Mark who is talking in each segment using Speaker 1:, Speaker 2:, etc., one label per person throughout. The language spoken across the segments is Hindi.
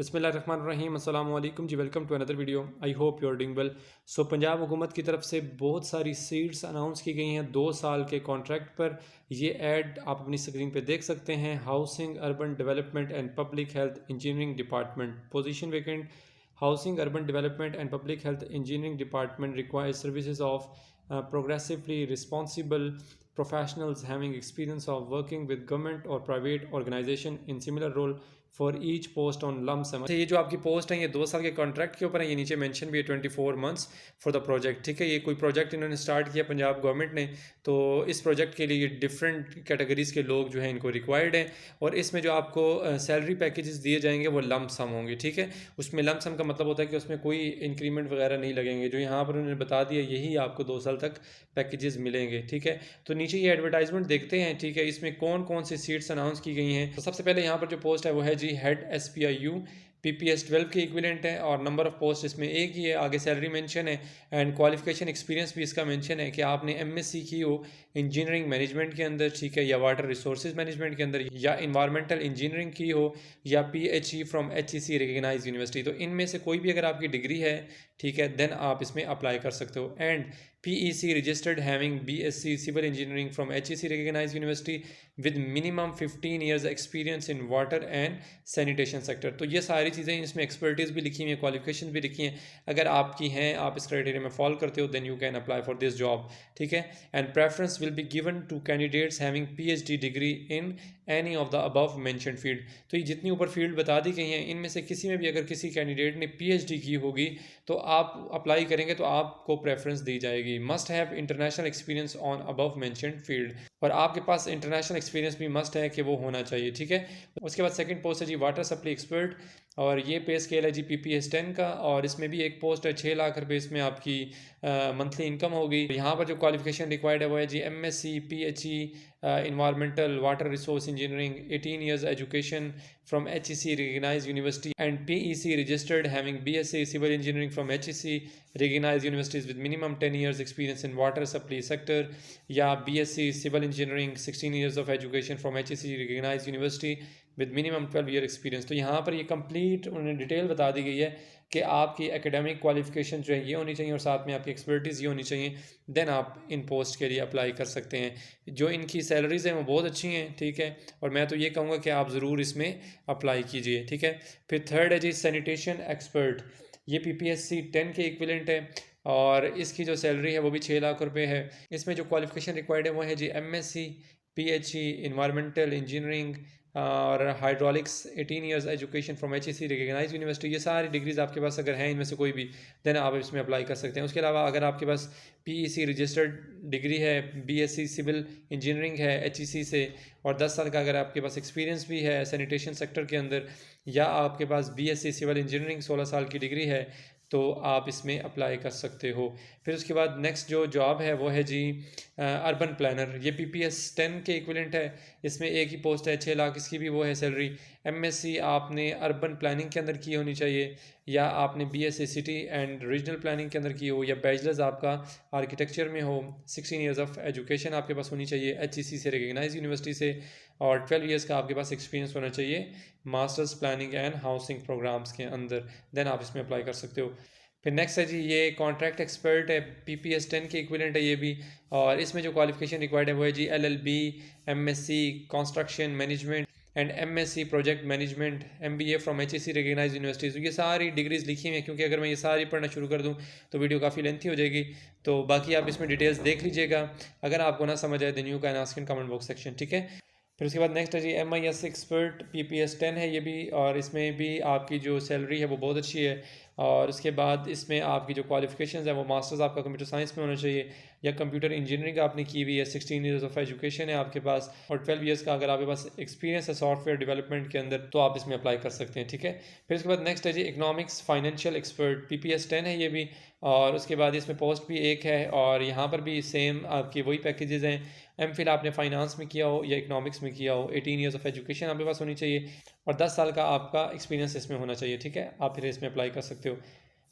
Speaker 1: बिस्मिल्लाहिर्रहमानिर्रहीम अस्सलाम वालेकुम जी। Welcome to another video. I hope you are doing well. Punjab हुकूमत की तरफ से बहुत सारी सीट्स अनाउंस की गई हैं 2 साल के कॉन्ट्रैक्ट पर। ये ऐड आप अपनी स्क्रीन पे देख सकते हैं। Housing urban development and public health engineering department, position vacant. Housing urban development and public health engineering department requires services of progressively responsible professionals having experience of working with government or private organization in similar role for each post on lump sum. ये जो आपकी पोस्ट है ये 2 साल के कॉन्ट्रैक्ट के ऊपर है। ये नीचे मेंशन भी है 24 मंथ्स फॉर द प्रोजेक्ट। ठीक है, ये कोई प्रोजेक्ट इन्होंने स्टार्ट किया पंजाब गवर्नमेंट ने, तो इस प्रोजेक्ट के लिए डिफरेंट कैटेगरीज के लोग जो हैं इनको रिक्वायर्ड हैं। और इसमें जो आपको सैलरी पैकेजेस दिए जाएंगे वो लम सम होंगे। ठीक है, उसमें लम सम का मतलब होता है कि उसमें कोई इंक्रीमेंट वगैरह नहीं लगेंगे। जो यहाँ पर उन्होंने बता दिया यही आपको 2 साल तक पैकेजेस मिलेंगे। ठीक है, तो नीचे ये एडवर्टाइजमेंट देखते हैं। ठीक है, इसमें कौन कौन सी सीट्स अनाउंस की गई हैं। तो सबसे पहले यहाँ पर जो पोस्ट है वो है जी हेड SPIU PPS 12 के इक्विवेलेंट है और नंबर ऑफ पोस्ट इसमें एक ही है। आगे सैलरी मेंशन है एंड क्वालिफिकेशन एक्सपीरियंस भी इसका मेंशन है कि आपने MSc की हो इंजीनियरिंग मैनेजमेंट के अंदर, ठीक है, या वाटर रिसोर्सेज मैनेजमेंट के अंदर, या इन्वायरमेंटल इंजीनियरिंग की हो, या PHE from HEC recognise university. तो इनमें से कोई भी अगर आपकी डिग्री है, ठीक है, देन आप इसमें अप्लाई कर सकते हो। And PEC registered having BSc civil engineering from HEC recognized university with minimum 15 years experience in water and sanitation sector। तो ये सारी चीज़ें इसमें एक्सपर्टीज़ भी लिखी हुई हैं, क्वालिफिकेशन भी लिखी हैं। अगर आपकी हैं, आप इस क्राइटेरिया में फॉलो करते हो, then you can apply for this job. ठीक है, and preference will be given to candidates having PhD degree in any of the above mentioned field. तो ये जितनी ऊपर फील्ड बता दी गई हैं इनमें से किसी में भी अगर किसी कैंडिडेट ने PhD की होगी तो आप अप्लाई करेंगे तो आपको प्रेफरेंस दी जाएगी। Must have international experience on above mentioned field, और आपके पास इंटरनेशनल एक्सपीरियंस भी मस्ट है कि वो होना चाहिए। ठीक है, उसके बाद सेकंड पोस्ट है जी वाटर सप्लाई एक्सपर्ट, और ये पे स्केल है जी PPS 10 का, और इसमें भी एक पोस्ट है 6 लाख रुपए इसमें आपकी मंथली इनकम होगी। यहाँ पर जो क्वालिफिकेशन रिक्वायर्ड है वो है जी MSc PHE environmental water resource engineering, 18 years education from HEC recognized university, and PEC registered having BSc civil engineering from HEC recognized universities with minimum 10 years experience in water supply sector, या BSc civil engineering 16 years of education from HEC recognized university with minimum 12 year experience. तो यहाँ पर ये कंप्लीट उन्होंने डिटेल बता दी गई है कि आपकी एकेडमिक क्वालिफिकेशन जो है ये होनी चाहिए और साथ में आपकी एक्सपर्टीज़ ये होनी चाहिए, देन आप इन पोस्ट के लिए अप्लाई कर सकते हैं। जो इनकी सैलरीज़ हैं वो बहुत अच्छी हैं। ठीक है, और मैं तो ये कहूँगा कि आप ज़रूर इसमें अप्लाई कीजिए। ठीक है, फिर थर्ड है जी सैनिटेशन एक्सपर्ट, ये PPSC 10 के इक्विवेलेंट है और इसकी जो सैलरी है वो भी 6 लाख रुपए है। इसमें जो क्वालिफिकेशन रिक्वायर्ड है वो है जी MSc PHE इन्वायरमेंटल इंजीनियरिंग और hydraulics, 18 years education from HEC recognise university. ये सारी डिग्रीज़ आपके पास अगर हैं इनमें से कोई भी, देन आप इसमें अप्लाई कर सकते हैं। उसके अलावा अगर आपके पास PEC रजिस्टर्ड डिग्री है, BSc सिविल इंजीनियरिंग है HEC से, और 10 साल का अगर आपके पास एक्सपीरियंस भी है सैनिटेशन सेक्टर के अंदर, या आपके पास BSc सिविल इंजीनियरिंग 16 साल की डिग्री है, तो आप इसमें अप्लाई कर सकते हो। फिर उसके बाद नेक्स्ट जो जॉब है वो है जी अर्बन प्लानर, ये PPS 10 के इक्विवेलेंट है। इसमें एक ही पोस्ट है, 6 लाख इसकी भी वो है सैलरी। MSc आपने अर्बन प्लानिंग के अंदर की होनी चाहिए, या आपने BSc city and regional planning के अंदर की हो, या बैचलर्स आपका आर्किटेक्चर में हो। 16 ईयर्स ऑफ एजुकेशन आपके पास होनी चाहिए HEC से रिकगनाइज यूनिवर्सिटी से, और 12 ईयर्स का आपके पास एक्सपीरियंस होना चाहिए masters planning and housing programmes के अंदर, देन आप इसमें अप्लाई कर सकते हो। फिर नेक्स्ट है जी ये कॉन्ट्रैक्ट एक्सपर्ट है, PPS 10 के इक्विवेलेंट है ये भी, और इसमें जो क्वालिफिकेशन रिक्वायर्ड है वो है जी LLB MSc construction management and MSc project management, MBA from HEC recognise universities. ये सारी डिग्रीज़ लिखी हुई हैं, क्योंकि अगर मैं ये सारी पढ़ना शुरू कर दूँ तो वीडियो काफ़ी लेंथी हो जाएगी। तो बाकी आप इसमें डिटेल्स देख लीजिएगा। अगर आपको ना समझ आए then you can ask in comment box section. ठीक है, फिर उसके बाद नेक्स्ट है जी MIS एक्सपर्ट, PPS 10 है ये भी, और इसमें भी आपकी जो सैलरी है वो बहुत अच्छी है। और उसके बाद इसमें आपकी जो क्वालिफिकेशंस है वो मास्टर्स आपका कंप्यूटर साइंस में होना चाहिए, या कंप्यूटर इंजीनियरिंग आपने की हुई है, 16 ईयर्स ऑफ एजुकेशन है आपके पास, और 12 ईयर्स का अगर आपके पास एक्सपीरियंस है सॉफ्टवेयर डेवलपमेंट के अंदर तो आप इसमें अप्लाई कर सकते हैं। ठीक है, फिर उसके बाद नेक्स्ट है जी इकोनॉमिक्स फाइनेंशियल एक्सपर्ट, PPS 10 है ये भी, और उसके बाद इसमें पोस्ट भी एक है, और यहाँ पर भी सेम आपकी वही पैकेजेस हैं। MPhil आपने फाइनेंस में किया हो या इकोनॉमिक्स में किया हो, 18 ईयर्स ऑफ एजुकेशन आपके पास होनी चाहिए, और 10 साल का आपका एक्सपीरियंस इसमें होना चाहिए। ठीक है, आप फिर इसमें अप्लाई कर सकते हो।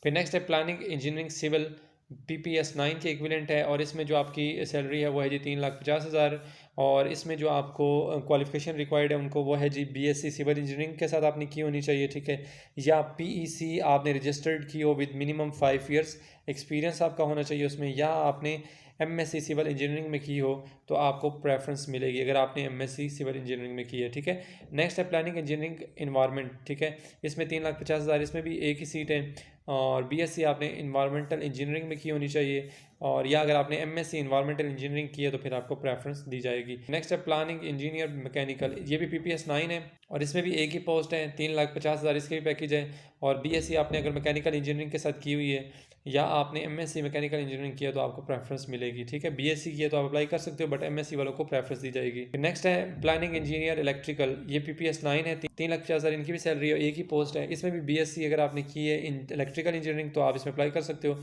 Speaker 1: फिर नेक्स्ट है प्लानिंग इंजीनियरिंग सिविल, PPS 9 के इक्विवेलेंट है और इसमें जो आपकी सैलरी है वो है जी 3,50,000 और इसमें जो आपको क्वालिफिकेशन रिक्वायर्ड है उनको वो है जी BSc सिविल इंजीनियरिंग के साथ आपने की होनी चाहिए, ठीक है, या PEC आपने रजिस्टर्ड की हो विद मिनिमम 5 ईयर्स एक्सपीरियंस आपका होना चाहिए उसमें, या आपने MSc सिविल इंजीनियरिंग में की हो तो आपको प्रेफरेंस मिलेगी अगर आपने MSc सिविल इंजीनियरिंग में की है, ठीक है। नेक्स्ट है प्लानिंग इंजीनियरिंग इन्वायरमेंट, ठीक है, इसमें 3,50,000, इसमें भी एक ही सीट है और BSc आपने इन्वायरमेंटल इंजीनियरिंग में की होनी चाहिए और या अगर आपने MSc इन्वायरमेंटल इंजीनियरिंग की है तो फिर आपको प्रेफरेंस दी जाएगी। नेक्स्ट है प्लानिंग इंजीनियर मैकेनिकल, ये भी PPS 9 है और इसमें भी एक ही पोस्ट है, 3,50,000 इसके भी पैकेज है और BSc आपने अगर मैकेनिकल इंजीनियरिंग के साथ की हुई है या आपने MSc मैकेनिकल इंजीनियरिंग किया तो आपको प्रेफरेंस मिलेगी, ठीक है। BSc किया तो आप अप्लाई कर सकते हो बट MSc वालों को प्रेफरेंस दी जाएगी। नेक्स्ट है प्लानिंग इंजीनियर इलेक्ट्रिकल, ये PPS 9 है, 3,50,000 इनकी भी सैलरी है, एक ही पोस्ट है, इसमें भी BSc अगर आपने की है इन इलेक्ट्रिकल इंजीनियरिंग तो आप इसमें अप्लाई कर सकते हो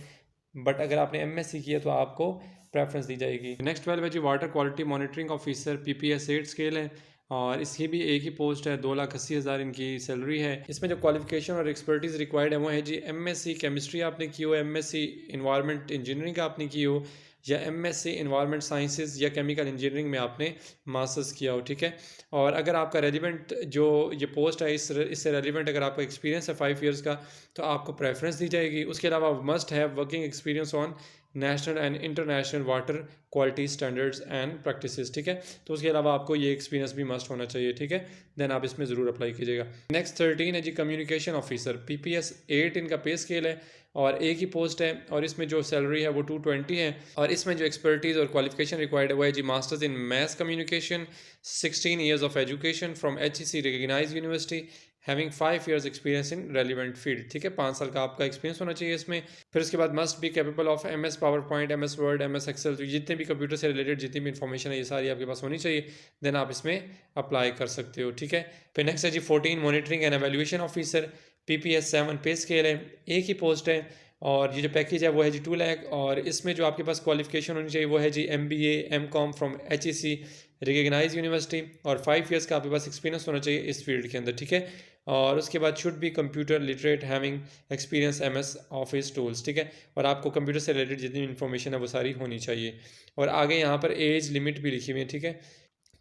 Speaker 1: बट अगर आपने MSc किया तो आपको प्रेफरेंस दी जाएगी। नेक्स्ट 12 है जी water quality monitoring officer, PPS 8 scale है और इसकी भी एक ही पोस्ट है, 2,80,000 इनकी सैलरी है। इसमें जो क्वालिफिकेशन और एक्सपर्टीज़ रिक्वायर्ड है वो है जी MSc केमिस्ट्री आपने की हो, MSc इन्वायरमेंट इंजीनियरिंग आपने की हो या MSc इन्वायरमेंट साइंसेज या केमिकल इंजीनियरिंग में आपने मास्टर्स किया हो, ठीक है। और अगर आपका रेलिवेंट जो ये पोस्ट है इससे रेलिवेंट अगर आपका एक्सपीरियंस है 5 ईयर्स का तो आपको प्रेफरेंस दी जाएगी। उसके अलावा must have working experience on national and international water quality standards and practices, ठीक है, तो उसके अलावा आपको ये एक्सपीरियंस भी मस्ट होना चाहिए, ठीक है, देन आप इसमें ज़रूर अप्लाई कीजिएगा। नेक्स्ट 13 है जी कम्युनिकेशन ऑफिसर, PPS 8 इनका पे स्केल है और एक ही पोस्ट है और इसमें जो सैलरी है वो 220 है और इसमें जो एक्सपर्टीज़ और क्वालिफिकेशन रिक्वायर्ड है वो है जी masters in mass communication, 16 years of education from HEC recognise university having 5 years experience in relevant field, ठीक है, 5 साल का आपका एक्सपीरियंस होना चाहिए इसमें। फिर उसके बाद must be capable of MS PowerPoint, MS Word, MS Excel, तो जितने भी कंप्यूटर से रिलेटेड जितनी भी इन्फॉर्मेशन है ये सारी आपके पास होनी चाहिए, देन आप इसमें अप्लाई कर सकते हो, ठीक है। फिर नेक्स्ट है जी 14 monitoring and evaluation officer, PPS 7 पे स्केल है, एक ही पोस्ट है और ये जो पैकेज है वो है जी 2 लाख और इसमें जो आपके पास क्वालिफिकेशन होनी चाहिए वो है जी MBA M.Com from HEC recognise university और 5 ईयर्स का आपके पास एक्सपीरियंस होना चाहिए इस फील्ड के अंदर, ठीक है। और उसके बाद should be computer literate having experience MS office tools, ठीक है, और आपको कंप्यूटर से रिलेटेड जितनी इन्फॉर्मेशन है वो सारी होनी चाहिए और आगे यहाँ पर एज लिमिट भी लिखी हुई है, ठीक है।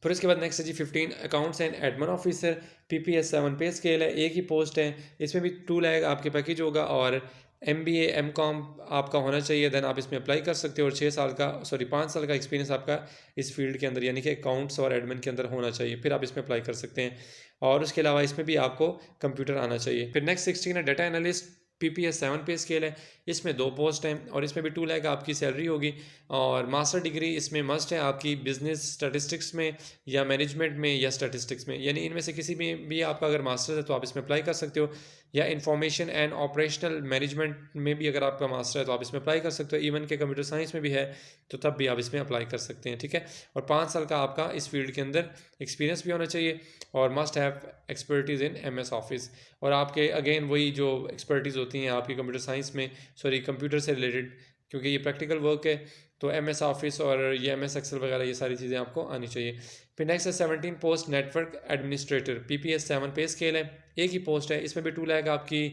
Speaker 1: फिर उसके बाद नेक्स्ट है जी 15 accounts and admin officer, PPS 7 पे स्केल है, एक ही पोस्ट है, इसमें भी 2 लाख आपके पैकेज होगा और MBA M.Com आपका होना चाहिए, देन आप इसमें अप्लाई कर सकते हो और 5 साल का एक्सपीरियंस आपका इस फील्ड के अंदर यानी कि अकाउंट्स और एडमिन के अंदर होना चाहिए, फिर आप इसमें अप्लाई कर सकते हैं और उसके अलावा इसमें भी आपको कंप्यूटर आना चाहिए। फिर नेक्स्ट 16 है डाटा एनालिस्ट, PPS 7 पे स्केल है, इसमें 2 पोस्ट हैं और इसमें भी 2 लाख आपकी सैलरी होगी और मास्टर डिग्री इसमें मस्ट है आपकी बिजनेस स्टैटिस्टिक्स में या मैनेजमेंट में या स्टैटिस्टिक्स में, यानी इनमें से किसी में भी आपका अगर मास्टर है तो आप इसमें अप्लाई कर सकते हो या इंफॉर्मेशन एंड ऑपरेशनल मैनेजमेंट में भी अगर आपका मास्टर है तो आप इसमें अप्लाई कर सकते हो, इवन के कंप्यूटर साइंस में भी है तो तब भी आप इसमें अप्लाई कर सकते हैं, ठीक है। और 5 साल का आपका इस फील्ड के अंदर एक्सपीरियंस भी होना चाहिए और must have expertise in MS office और आपके अगेन वही जो एक्सपर्टीज़ होती हैं आपकी कंप्यूटर साइंस में कंप्यूटर से रिलेटेड क्योंकि ये प्रैक्टिकल वर्क है तो MS ऑफिस और ये MS एक्सेल वगैरह ये सारी चीज़ें आपको आनी चाहिए। फिर नेक्स्ट है 17 पोस्ट नेटवर्क एडमिनिस्ट्रेटर, PPS 7 पे स्केल है, एक ही पोस्ट है, इसमें भी 2 लाख आपकी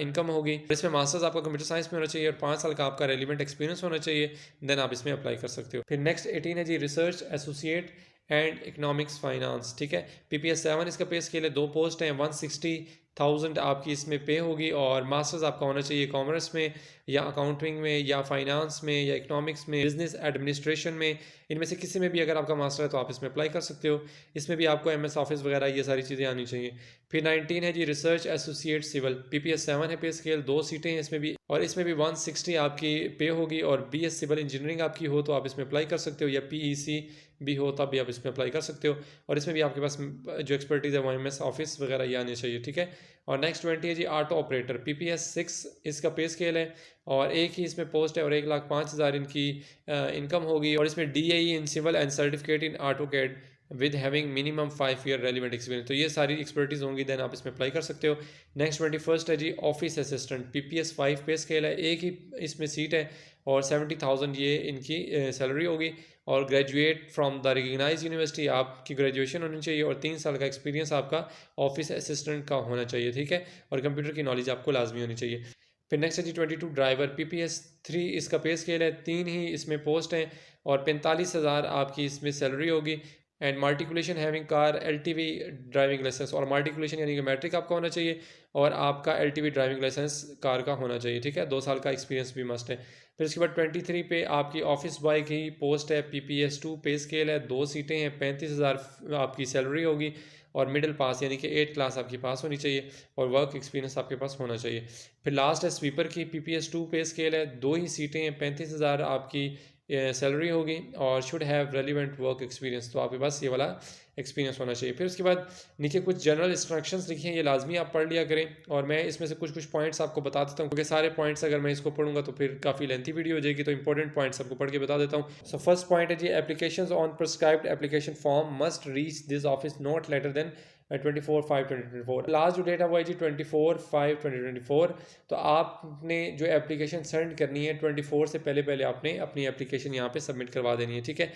Speaker 1: इनकम होगी, इसमें मास्टर्स आपका कंप्यूटर साइंस में होना चाहिए और 5 साल का आपका रेलिवेंट एक्सपीरियंस होना चाहिए, देन आप इसमें अप्लाई कर सकते हो। फिर नेक्स्ट 18 है जी research associate and economics finance, ठीक है, PPS 7 इसका पे स्केल है, 2 पोस्ट हैं, 160,000 आपकी इसमें पे होगी और मास्टर्स आपका होना चाहिए कॉमर्स में या अकाउंटिंग में या फाइनेंस में या इकोनॉमिक्स में, बिजनेस एडमिनिस्ट्रेशन में, इनमें से किसी में भी अगर आपका मास्टर है तो आप इसमें अप्लाई कर सकते हो, इसमें भी आपको MS ऑफिस वगैरह ये सारी चीज़ें आनी चाहिए। फिर 19 है जी रिसर्च एसोसिएट सिविल, PPS 7 है पे स्केल, 2 सीटें हैं इसमें भी और इसमें भी 160 आपकी पे होगी और BS सिविल इंजीनियरिंग आपकी हो तो आप इसमें अप्लाई कर सकते हो या PEC भी हो तब भी आप इसमें अप्लाई कर सकते हो और इसमें भी आपके पास जो एक्सपर्टीज़ है वो MS ऑफिस वगैरह ये आनी चाहिए, ठीक है। और नेक्स्ट 20 है जी ऑटो ऑपरेटर, PPS 6 इसका पे स्केल है और एक ही इसमें पोस्ट है और 1,05,000 इनकी इनकम होगी और इसमें DAE in civil and certificate in AutoCAD with having minimum 5 year relevant experience, तो ये सारी एक्सपर्टीज़ होंगी, देन आप इसमें अप्लाई कर सकते हो। नेक्स्ट 21 है जी ऑफिस असिस्टेंट, PPS 5 पे स्केल है, एक ही इसमें सीट है और 70,000 ये इनकी सैलरी होगी और graduate from the recognise university आपकी ग्रेजुएशन होनी चाहिए और 3 साल का एक्सपीरियंस आपका ऑफिस असिस्टेंट का होना चाहिए, ठीक है, और कंप्यूटर की नॉलेज आपको लाजमी होनी चाहिए। फिर नेक्स्ट है जी 22 ड्राइवर PPS3 इसका पे स्केल है, 3 ही इसमें पोस्ट हैं और 45,000 आपकी इसमें सैलरी होगी। And matriculation having car LTV driving licence, और मार्टिकुलेशन यानी कि मैट्रिक आपका होना चाहिए और आपका LTV ड्राइविंग लाइसेंस कार का होना चाहिए, ठीक है। 2 साल का एक्सपीरियंस भी मस्ट है। फिर उसके बाद 23 पे आपकी ऑफिस बॉय की पोस्ट है, PPS2 पे स्केल है, 2 सीटें हैं, 35,000 आपकी सैलरी होगी और मिडिल पास यानी कि 8 क्लास आपकी पास होनी चाहिए और वर्क एक्सपीरियंस आपके पास होना चाहिए। फिर लास्ट है स्वीपर की PPS2 पे स्केल है, 2 ही सीटें हैं, 35,000 आपकी सैलरी होगी और should have relevant work experience, तो आपके पास ये वाला एक्सपीरियंस होना चाहिए। फिर उसके बाद नीचे कुछ जनरल इंस्ट्रक्शंस लिखे हैं, ये लाजमी आप पढ़ लिया करें और मैं इसमें से कुछ पॉइंट्स आपको बता देता हूँ, क्योंकि सारे पॉइंट्स अगर मैं इसको पढ़ूंगा तो फिर काफ़ी लेंथी वीडियो हो जाएगी, तो इंपॉर्टेंट पॉइंट्स आपको पढ़ के बता देता हूँ। सो फर्स्ट पॉइंट है जी, application on prescribed application form must reach this office not later than 24/5/2024। Last जो डेट है वो है जी 24/5/2024। तो आपने जो एप्लीकेशन सेंड करनी है 24 से पहले पहले आपने अपनी एप्लीकेशन यहाँ पे सबमिट करवा देनी है, ठीक है।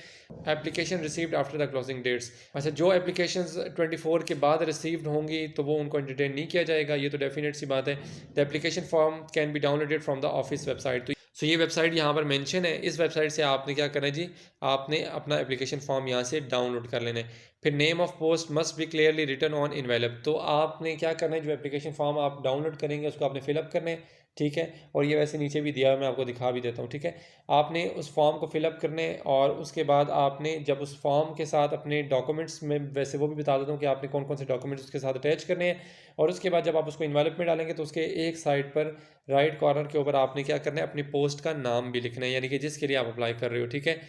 Speaker 1: Application received after the closing dates, अच्छा जो एप्लीकेशंस 24 के बाद रिसीव्ड होंगी तो वो उनको एंटरटेन नहीं किया जाएगा, ये तो डेफिनेट सी बात है। The application form can be downloaded from the office website, तो सो ये वेबसाइट यहाँ पर मेंशन है, इस वेबसाइट से आपने क्या करना है जी, आपने अपना एप्लीकेशन फॉर्म यहाँ से डाउनलोड कर लेना है। फिर name of post must be clearly written on envelope, तो आपने क्या करना है, जो एप्लीकेशन फॉर्म आप डाउनलोड करेंगे उसको आपने फिलअप करना है, ठीक है। और ये वैसे नीचे भी दिया है, मैं आपको दिखा भी देता हूँ, ठीक है। आपने उस फॉर्म को फिलअप करने और उसके बाद आपने जब उस फॉर्म के साथ अपने डॉक्यूमेंट्स में, वैसे वो भी बता देता हूँ कि आपने कौन कौन से डॉक्यूमेंट्स उसके साथ अटैच करने हैं, और उसके बाद जब आप उसको इन्वेलप में डालेंगे तो उसके एक साइड पर राइट कॉर्नर के ऊपर आपने क्या करना है, अपनी पोस्ट का नाम भी लिखना है, यानी कि जिसके लिए आप अप्लाई कर रहे हो, ठीक है।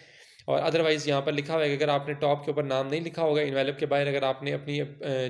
Speaker 1: और अदरवाइज़ यहाँ पर लिखा हुआ है कि अगर आपने टॉप के ऊपर नाम नहीं लिखा होगा इन्वेलप के बाहर, अगर आपने अपनी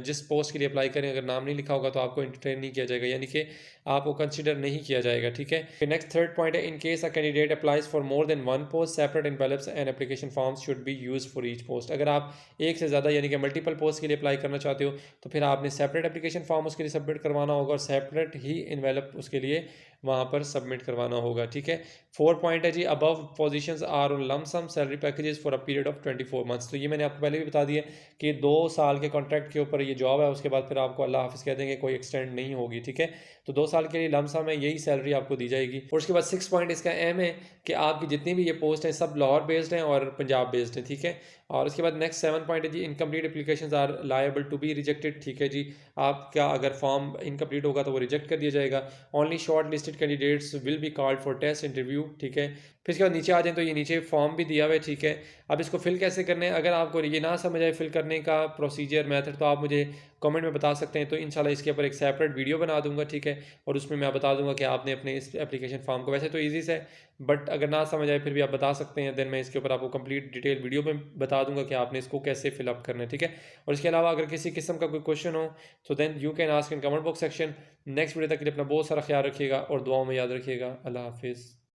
Speaker 1: जिस पोस्ट के लिए अप्लाई करें अगर नाम नहीं लिखा होगा तो आपको एंटरटेन नहीं किया जाएगा, यानी कि आपको कंसिडर नहीं किया जाएगा, ठीक है। नेक्स्ट थर्ड पॉइंट है, in case a candidate applies for more than one post separate envelopes and application forms should be use for each post, अगर आप एक से ज़्यादा यानी कि मल्टीपल पोस्ट के लिए अप्लाई करना चाहते हो तो फिर आपने सेपरेट एप्लीकेशन फॉर्म उसके लिए सबमिट करवाना होगा और सेपरेट ही इन्वेलप उसके लिए वहाँ पर सबमिट करवाना होगा, ठीक है। 4 पॉइंट है जी, above positions are on lump sum salary packages for a period of 24 months, तो ये मैंने आपको पहले भी बता दिया कि 2 साल के कॉन्ट्रैक्ट के ऊपर ये जॉब है, उसके बाद फिर आपको अल्लाह हाफिज़ कह देंगे, कोई एक्सटेंड नहीं होगी, ठीक है। तो 2 साल के लिए लम सम है, यही सैलरी आपको दी जाएगी। और उसके बाद 6 पॉइंट इसका अहम है कि आपकी जितनी भी ये पोस्ट हैं सब लाहौर बेस्ड हैं और पंजाब बेस्ड हैं, ठीक है। और उसके बाद नेक्स्ट 7 पॉइंट है जी, incomplete application are liable to be rejected, ठीक है जी। आपका अगर फॉर्म इनकम्प्लीट होगा तो वो रिजेक्ट कर दिया जाएगा। Only short listed candidates will be called for test interview, ठीक है। फिर इसके बाद नीचे आ जाए तो ये नीचे फॉर्म भी दिया हुआ है, ठीक है। अब इसको फिल कैसे करना है, अगर आपको ये ना समझ आए फिल करने का प्रोसीजर मेथड तो आप मुझे कमेंट में बता सकते हैं, तो इंशाल्लाह इसके ऊपर एक सेपरेट वीडियो बना दूंगा, ठीक है। और उसमें मैं बता दूंगा कि आपने अपने इस एप्लीकेशन फॉर्म को, वैसे तो ईजी से, बट अगर ना समझ आए फिर भी आप बता सकते हैं, देन मैं इसके ऊपर आपको कंप्लीट डिटेल वीडियो में बता दूंगा कि आपने इसको कैसे फिलअप करना है, ठीक है। और इसके अलावा अगर किसी किस्म का कोई क्वेश्चन हो तो then you can ask in comment box section. Next video तक के लिए अपना बहुत सारा ख्याल रखिएगा और दुआओं में याद रखिएगा। अल्लाह हाफिज़।